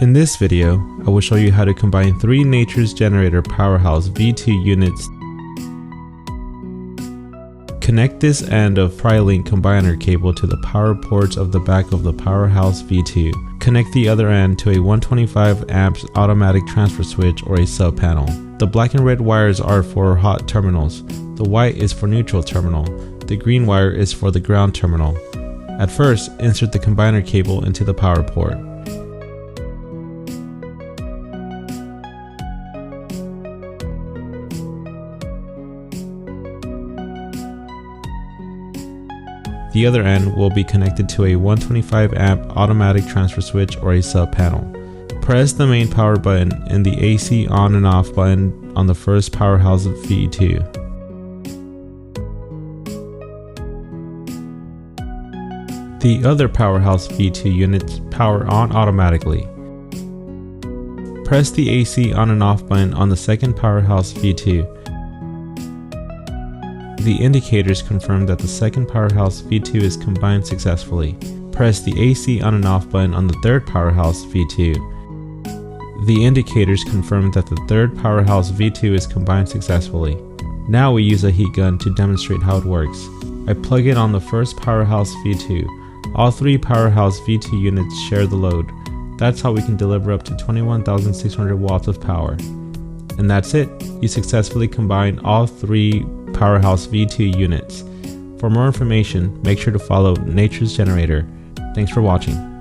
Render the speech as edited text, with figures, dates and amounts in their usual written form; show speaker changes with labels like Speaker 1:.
Speaker 1: In this video, I will show you how to combine 3 Nature's Generator Powerhouse V2 units. Connect this end of Pry-Link combiner cable to the power ports of the back of the Powerhouse V2. Connect the other end to a 125 amps automatic transfer switch or a sub-panel. The black and red wires are for hot terminals. The white is for neutral terminal. The green wire is for the ground terminal. At first, insert the combiner cable into the power port. The other end will be connected to a 125 amp automatic transfer switch or a sub-panel. Press the main power button and the AC on and off button on the first Powerhouse V2. The other Powerhouse V2 units power on automatically. Press the AC on and off button on the second Powerhouse V2. The indicators confirm that the second Powerhouse V2 is combined successfully. Press the AC on and off button on the third Powerhouse V2. The indicators confirm that the third Powerhouse V2 is combined successfully. Now we use a heat gun to demonstrate how it works. I plug it on the first Powerhouse V2. All 3 Powerhouse V2 units share the load. That's how we can deliver up to 21,600 watts of power. And that's it. You successfully combined all 3 Powerhouse V2 units. For more information, make sure to follow Nature's Generator. Thanks for watching.